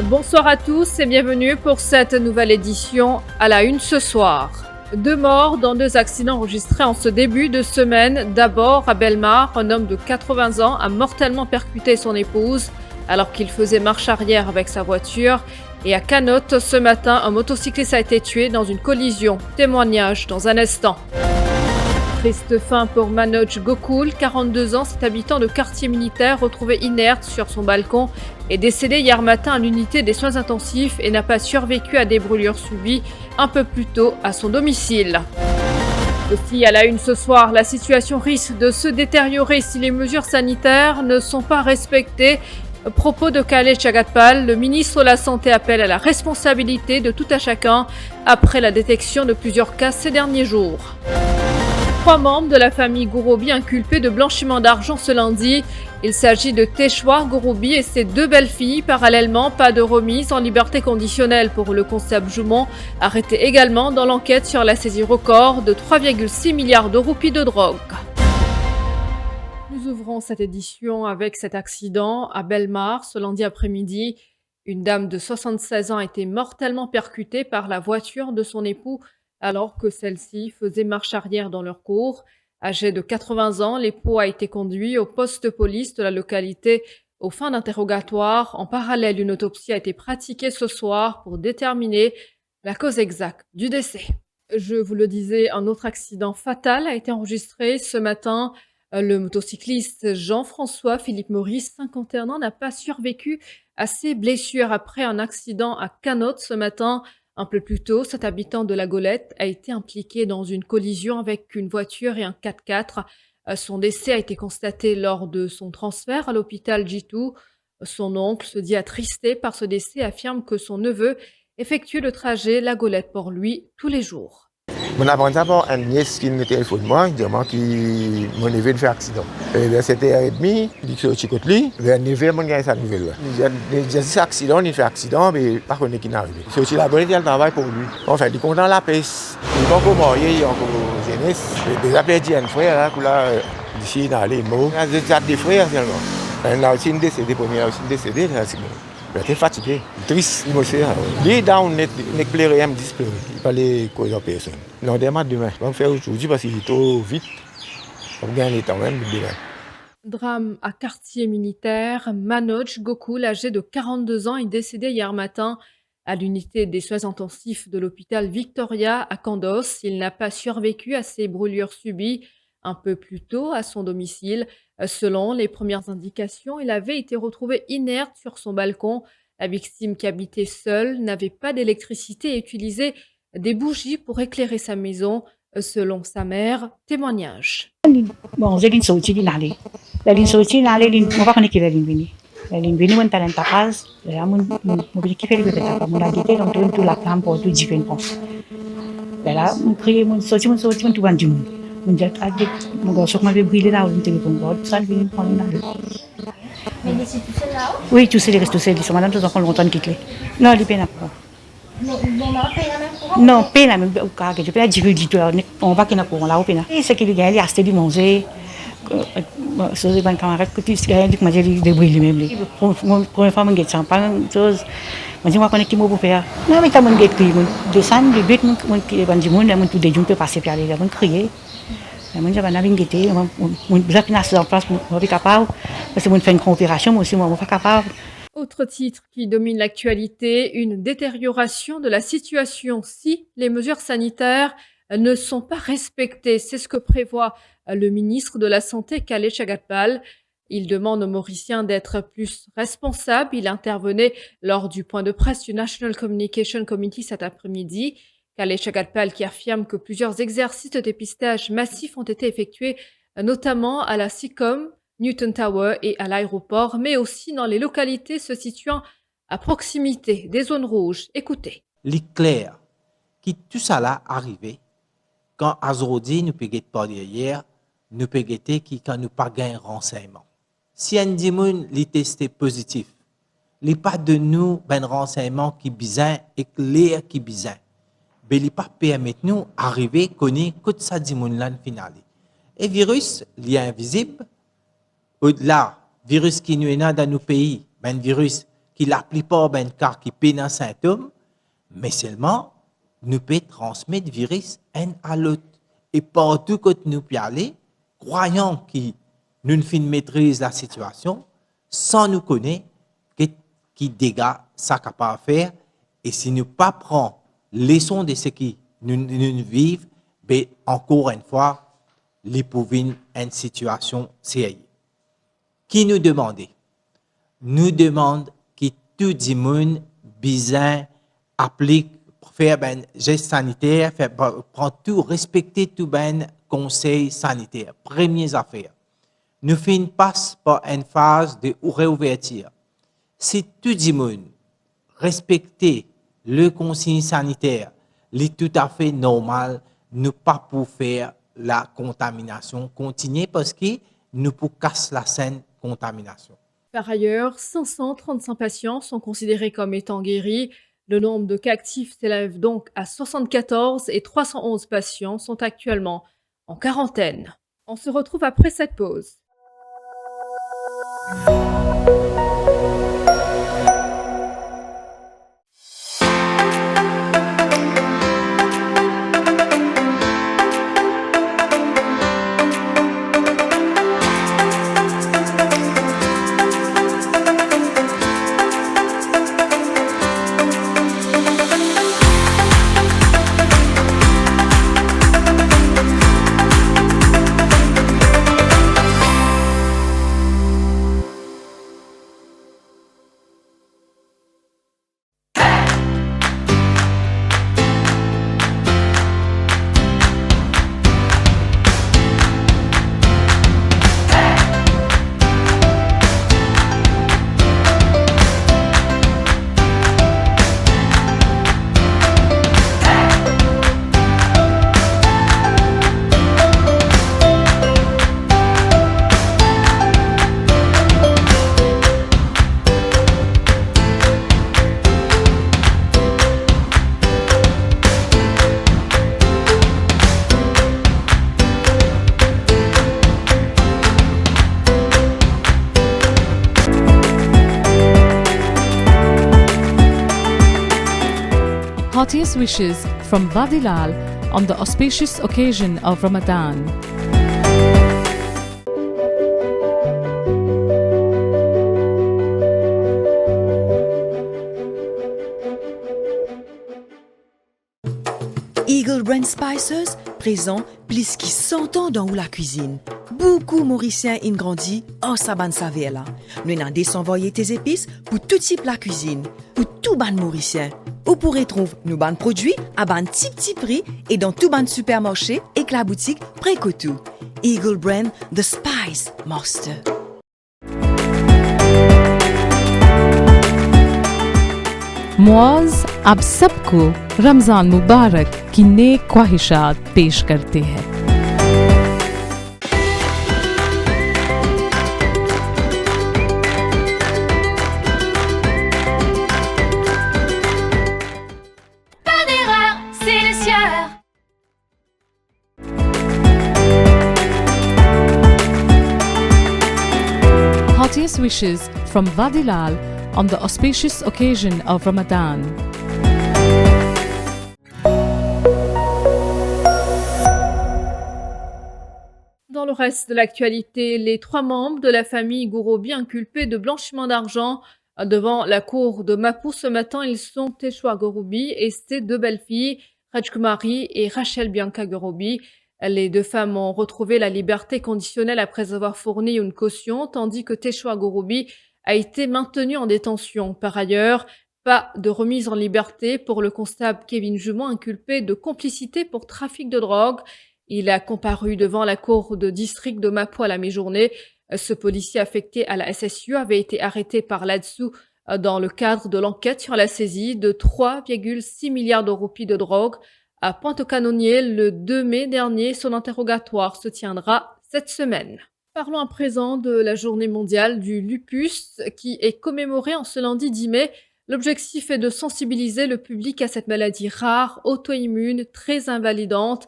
Bonsoir à tous et bienvenue pour cette nouvelle édition à la une ce soir. 2 morts dans 2 accidents enregistrés en ce début de semaine. D'abord à Bellemare, un homme de 80 ans a mortellement percuté son épouse alors qu'il faisait marche arrière avec sa voiture. Et à Canotte, ce matin, un motocycliste a été tué dans une collision. Témoignage dans un instant. Triste fin pour Manoj Gokul, 42 ans, cet habitant de quartier militaire retrouvé inerte sur son balcon est décédé hier matin à l'unité des soins intensifs et n'a pas survécu à des brûlures subies un peu plus tôt à son domicile. Aussi à la une ce soir, la situation risque de se détériorer si les mesures sanitaires ne sont pas respectées. Propos de Kalesh Agarpal, le ministre de la Santé appelle à la responsabilité de tout à chacun après la détection de plusieurs cas ces derniers jours. 3 membres de la famille Gouroubi inculpés de blanchiment d'argent ce lundi. Il s'agit de Teshwar Gouroubi et ses 2 belles-filles. Parallèlement, pas de remise en liberté conditionnelle pour le constable Joumon, arrêté également dans l'enquête sur la saisie record de 3,6 milliards de roupies de drogue. Nous ouvrons cette édition avec cet accident à Bellemare ce lundi après-midi. Une dame de 76 ans a été mortellement percutée par la voiture de son époux alors que celle-ci faisait marche arrière dans leur cour. Âgé de 80 ans, l'époux a été conduit au poste de police de la localité aux fins d'interrogatoire. En parallèle, une autopsie a été pratiquée ce soir pour déterminer la cause exacte du décès. Je vous le disais, un autre accident fatal a été enregistré ce matin. Le motocycliste Jean-François Philippe Maurice, 51 ans, n'a pas survécu à ses blessures après un accident à Canotte ce matin. Un peu plus tôt, cet habitant de la Golette a été impliqué dans une collision avec une voiture et un 4x4. Son décès a été constaté lors de son transfert à l'hôpital Jitu. Son oncle se dit attristé par ce décès et affirme que son neveu effectue le trajet La Golette pour lui tous les jours. Mon apprenti par une nièce qui me téléphone moi, il dit que mon neveu fait accident. Vers 7h30, il dit que c'est côté lui, vers 9h, mon gars, ça nouvelle. Il dit c'est accident, il fait accident, mais par contre, il n'est arrivé. C'est aussi la bonne idée, il travaille pour lui. Enfin, il est content de la peste. Il n'est pas encore marié, il est encore jeunesse. Il a perdu un frère, là, d'ici, il a allé mort. Il y a des frères seulement. Il a aussi une décédée, première aussi une décédée, c'est bon. Il était fatigué, triste, émotionnel. Lui, dans on est pleuré, il me dit pleurer. Il fallait causer à personne. Non, demain, on va faire aujourd'hui parce qu'il est trop vite. On gagne le temps même demain. Drame à quartier militaire. Manoj Gokul, âgé de 42 ans, est décédé hier matin à l'unité des soins intensifs de l'hôpital Victoria à Kandos. Il n'a pas survécu à ses brûlures subies un peu plus tôt à son domicile. Selon les premières indications, il avait été retrouvé inerte sur son balcon. La victime, qui habitait seule, n'avait pas d'électricité et utilisait des bougies pour éclairer sa maison. Selon sa mère, témoignage. Bon, j'ai une sortie d'aller. La sortie d'aller, on va connaître la ligne. La ligne venue, on t'a un tapage. Là, mon petit fait le tapage. Mon agité, on tourne tout la cam pour tout différent. Là, on crie, mon sortie, on tout va du monde. On dit, mon gosse, on m'avait brûlé là, on téléphone. Ça, vient prendre une allée. Mais il est tout seul là-haut? Oui, tous ces restes, tous ces, ils sont madame, tous enfants longtemps qui clé. Non, il est pas là. Non, pas la même cas que je peux dire du tout. On va qu'il n'a pas là, on et c'est qu'il gagne, il a acheté du manger. C'est un camarade que tu sais, il m'a dit de brûler même. Première fois, on gagne champagne, chose. On dit moi qu'on est qui m'a faire. Non, mais t'as mon gagne crier, descendre du but, mon qui est vendu, mon tout déjeuner peut passer par les, mon crier. Mon j'ai pas guetté, mon besoin de en place, mon est capable parce que mon fait une coopération, moi aussi, moi pas capable. Autre titre qui domine l'actualité, une détérioration de la situation si les mesures sanitaires ne sont pas respectées. C'est ce que prévoit le ministre de la Santé, Kalesh Agarpal. Il demande aux Mauriciens d'être plus responsables. Il intervenait lors du point de presse du National Communication Committee cet après-midi. Kalesh Agarpal qui affirme que plusieurs exercices de dépistage massifs ont été effectués, notamment à la SICOM, Newton Tower et à l'aéroport, mais aussi dans les localités se situant à proximité des zones rouges. Écoutez. L'éclair qui tout ça là arrivé, quand Azrodi nous peut pas derrière, nous peut qui quand nous pas gagner renseignement. Si un dimoun li testé positif, li pas de nous ben renseignement qui bizarre éclair qui bizarre. Ben li pas permettre nous arriver connaître que ça dimoun là finale. Et virus li invisible. Au-delà, virus qui nous est dans nos pays, ben virus qui la plupart des cas qui pénent un symptôme, mais seulement nous pouvons transmettre le virus un à l'autre. Et partout que nous pouvons aller, croyant que nous maîtrisons la situation, sans nous connaître qui dégâts ça capable de faire. Et si nous ne pas prenons leçon de ce que nous vivons, ben encore une fois, les pauvres une situation sérieuse. Qui nous demande? Nous demande que tout le monde bien applique, faire un geste sanitaire, prendre tout, respecter tout ben conseil sanitaire. Première affaire. Nous passons par une phase de réouverture. Si tout le monde respecte le consigne sanitaire, c'est tout à fait normal, nous pas pour faire la contamination continue parce que nous pouvons casser la scène contamination. Par ailleurs, 535 patients sont considérés comme étant guéris. Le nombre de cas actifs s'élève donc à 74 et 311 patients sont actuellement en quarantaine. On se retrouve après cette pause. Heartiest wishes from Vadilal on the auspicious occasion of Ramadan. Eagle Brand Spices présent plus qui 100 ans dans la cuisine. Beaucoup Mauriciens ont grandi en saban savela. Nous avons désenvoyé tes épices pour tout type la cuisine, pour tout ban Mauricien. Vous pourrez trouver nos ban produits à ban petit prix et dans tout ban supermarché et que la boutique Précotou. Eagle Brand, The Spice Master. Muaz आप सबको रमज़ान मुबारक की नेक ख्वाहिशात पेश करते हैं। Pas d'erreur, c'est le sieur. Heartiest wishes from Vadilal on the auspicious occasion of Ramadan. Dans le reste de l'actualité, les 3 membres de la famille Gorobi inculpés de blanchiment d'argent devant la cour de Mapou ce matin, ils sont Teshwa Gorobi et ses 2 belles-filles, Rajkumari et Rachel Bianca Gorobi. Les 2 femmes ont retrouvé la liberté conditionnelle après avoir fourni une caution, tandis que Teshwa Gorobi a été maintenu en détention. Par ailleurs, pas de remise en liberté pour le constable Kevin Jumon inculpé de complicité pour trafic de drogue. Il a comparu devant la cour de district de Mapou à la mi-journée. Ce policier affecté à la SSU avait été arrêté par l'ADSU dans le cadre de l'enquête sur la saisie de 3,6 milliards de roupies de drogue à Pointe-aux-Canonniers le 2 mai dernier. Son interrogatoire se tiendra cette semaine. Parlons à présent de la journée mondiale du lupus qui est commémorée en ce lundi 10 mai. L'objectif est de sensibiliser le public à cette maladie rare, auto-immune, très invalidante.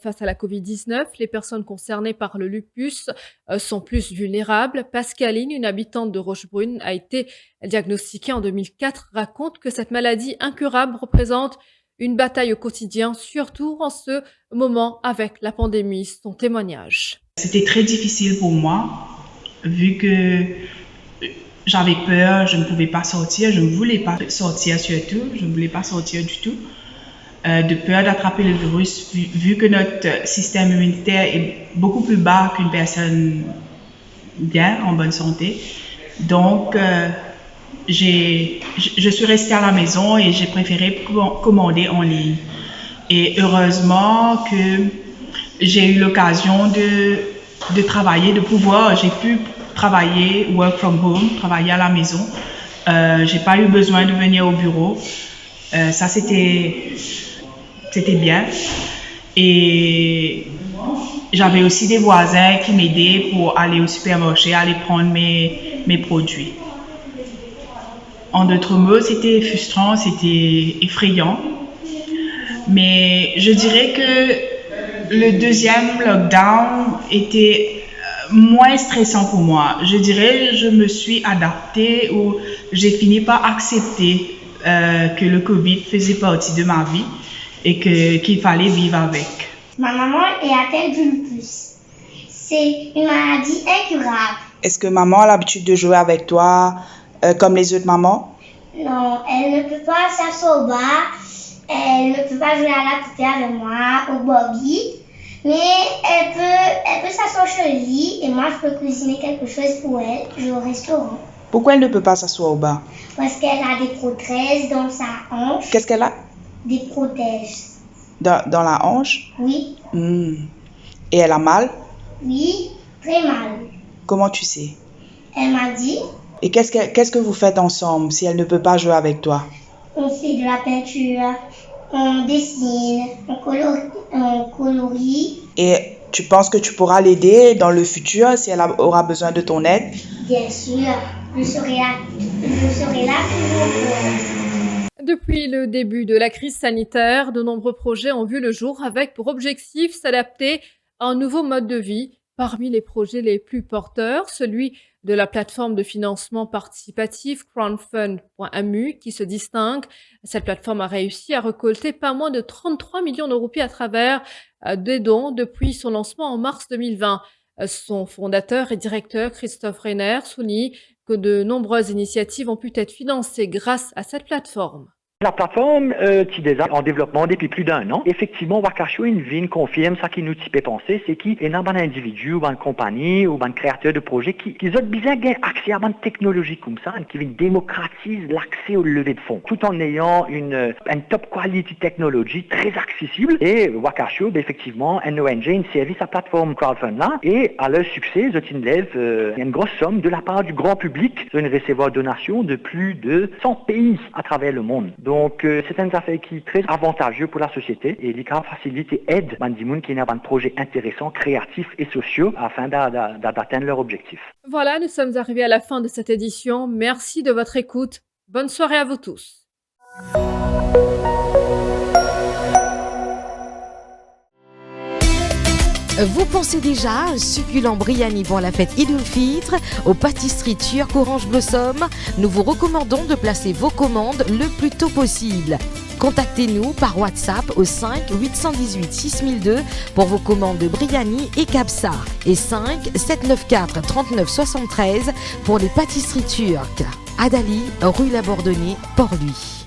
Face à la Covid-19, les personnes concernées par le lupus sont plus vulnérables. Pascaline, une habitante de Rochebrune, a été diagnostiquée en 2004, raconte que cette maladie incurable représente une bataille au quotidien, surtout en ce moment avec la pandémie. Son témoignage. C'était très difficile pour moi, vu que j'avais peur, je ne pouvais pas sortir, je ne voulais pas sortir surtout, je ne voulais pas sortir du tout, de peur d'attraper le virus, vu que notre système immunitaire est beaucoup plus bas qu'une personne bien, en bonne santé. Donc, je suis restée à la maison et j'ai préféré commander en ligne. Et heureusement que j'ai eu l'occasion de travailler, j'ai pu travailler, work from home, travailler à la maison. J'ai pas eu besoin de venir au bureau. Ça, c'était bien. Et j'avais aussi des voisins qui m'aidaient pour aller au supermarché, aller prendre mes produits. En d'autres mots, c'était frustrant, c'était effrayant. Mais je dirais que le deuxième lockdown était moins stressant pour moi. Je dirais je me suis adaptée ou j'ai fini par accepter que le Covid faisait partie de ma vie et qu'il fallait vivre avec. Ma maman est atteinte du lupus. C'est une maladie incurable. Est-ce que maman a l'habitude de jouer avec toi comme les autres mamans? Non, elle ne peut pas s'asseoir au bar, elle ne peut pas jouer à la poupée avec moi, au Bobby, mais elle peut s'asseoir sur le lit et moi je peux cuisiner quelque chose pour elle, je vais au restaurant. Pourquoi elle ne peut pas s'asseoir au bar? Parce qu'elle a des prothèses dans sa hanche. Qu'est-ce qu'elle a? Des prothèses. Dans la hanche? Oui. Et elle a mal? Oui, très mal. Comment tu sais? Elle m'a dit. Et qu'est-ce que vous faites ensemble si elle ne peut pas jouer avec toi? On fait de la peinture, on dessine, on colorie. Et tu penses que tu pourras l'aider dans le futur si elle aura besoin de ton aide? Bien sûr, je serai là toujours pour elle. Depuis le début de la crise sanitaire, de nombreux projets ont vu le jour avec pour objectif s'adapter à un nouveau mode de vie. Parmi les projets les plus porteurs, celui de la plateforme de financement participatif crowdfund.amu qui se distingue. Cette plateforme a réussi à récolter pas moins de 33 millions de roupies à travers des dons depuis son lancement en mars 2020. Son fondateur et directeur, Christophe Reiner, souligne que de nombreuses initiatives ont pu être financées grâce à cette plateforme. La plateforme qui est déjà en développement depuis plus d'un an, effectivement, Wakasho Invin confirme ça qui nous type penser, c'est qu'il y a un individu ou une compagnie ou un créateur de projet qui ont besoin d'accès à une technologie comme ça, qui démocratise l'accès au levée de fonds, tout en ayant une top quality technologie très accessible. Et Wakasho, effectivement, une ONG, une service à plateforme crowdfund là, et à leur succès, ils lèvent une grosse somme de la part du grand public, ils recevoir donations de plus de 100 pays à travers le monde. Donc, c'est une affaire qui est très avantageuse pour la société et l'ICA facilite et aide les gens qui ont un projet intéressant, créatif et sociaux afin d'atteindre leur objectif. Voilà, nous sommes arrivés à la fin de cette édition. Merci de votre écoute. Bonne soirée à vous tous. Vous pensez déjà à un succulent Briani pour la fête Eid al-Fitr aux pâtisseries turques Orange Blossom? Nous vous recommandons de placer vos commandes le plus tôt possible. Contactez-nous par WhatsApp au 5 818 6002 pour vos commandes de Briani et Kabsa et 5 794 39 73 pour les pâtisseries turques. Adali, rue Labordonnais, Port-Louis.